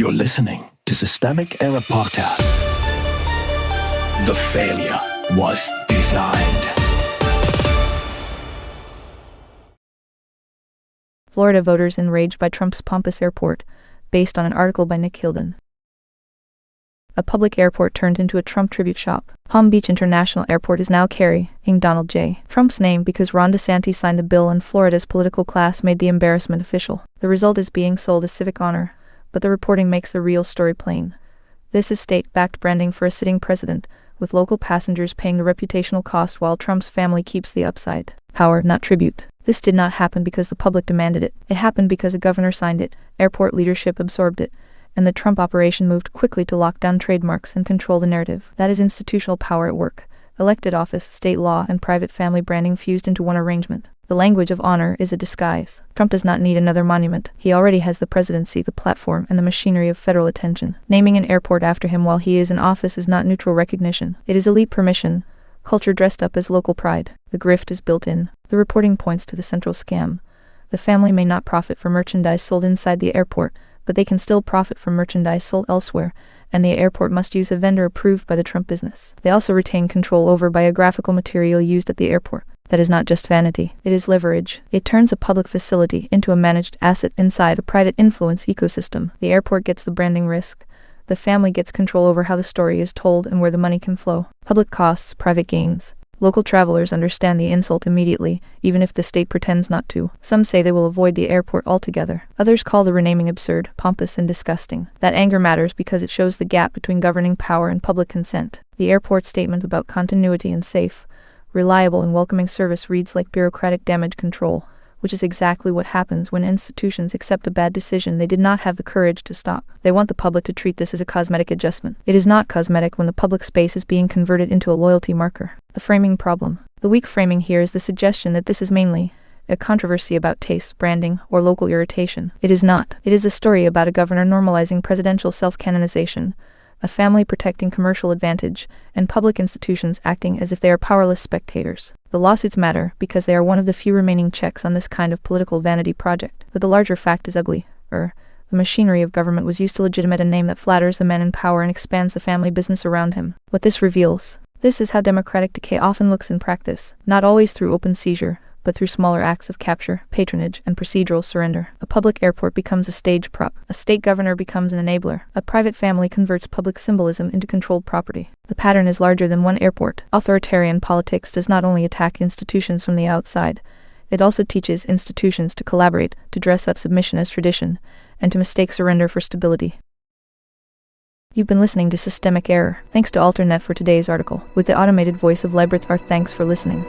You're listening to Systemic Error Podcast. The failure was designed. Florida voters enraged by Trump's pompous airport, based on an article by Nick Hilden. A public airport turned into a Trump tribute shop. Palm Beach International Airport is now carrying Donald J. Trump's name because Ron DeSantis signed the bill and Florida's political class made the embarrassment official. The result is being sold as civic honor, but the reporting makes the real story plain. This is state-backed branding for a sitting president, with local passengers paying the reputational cost while Trump's family keeps the upside. Power, not tribute. This did not happen because the public demanded it. It happened because a governor signed it, airport leadership absorbed it, and the Trump operation moved quickly to lock down trademarks and control the narrative. That is institutional power at work. Elected office, state law, and private family branding fused into one arrangement. The language of honor is a disguise. Trump does not need another monument. He already has the presidency, the platform, and the machinery of federal attention. Naming an airport after him while he is in office is not neutral recognition. It is elite permission, culture dressed up as local pride. The grift is built in. The reporting points to the central scam. The family may not profit from merchandise sold inside the airport, but they can still profit from merchandise sold elsewhere, and the airport must use a vendor approved by the Trump business. They also retain control over biographical material used at the airport. That is not just vanity, it is leverage. It turns a public facility into a managed asset inside a private influence ecosystem. The airport gets the branding risk. The family gets control over how the story is told and where the money can flow. Public costs, private gains. Local travelers understand the insult immediately, even if the state pretends not to. Some say they will avoid the airport altogether. Others call the renaming absurd, pompous, and disgusting. That anger matters because it shows the gap between governing power and public consent. The airport statement about continuity and safe, reliable, and welcoming service reads like bureaucratic damage control, which is exactly what happens when institutions accept a bad decision they did not have the courage to stop. They want the public to treat this as a cosmetic adjustment. It is not cosmetic when the public space is being converted into a loyalty marker. The framing problem. The weak framing here is the suggestion that this is mainly a controversy about taste, branding, or local irritation. It is not. It is a story about a governor normalizing presidential self-canonization, a family protecting commercial advantage, and public institutions acting as if they are powerless spectators. The lawsuits matter because they are one of the few remaining checks on this kind of political vanity project. But the larger fact is ugly. The machinery of government was used to legitimate a name that flatters the man in power and expands the family business around him. What this reveals. This is how democratic decay often looks in practice, not always through open seizure, but through smaller acts of capture, patronage, and procedural surrender. A public airport becomes a stage prop. A state governor becomes an enabler. A private family converts public symbolism into controlled property. The pattern is larger than one airport. Authoritarian politics does not only attack institutions from the outside, it also teaches institutions to collaborate, to dress up submission as tradition, and to mistake surrender for stability. You've been listening to Systemic Error. Thanks to Alternet for today's article. With the automated voice of Leibritz, our thanks for listening.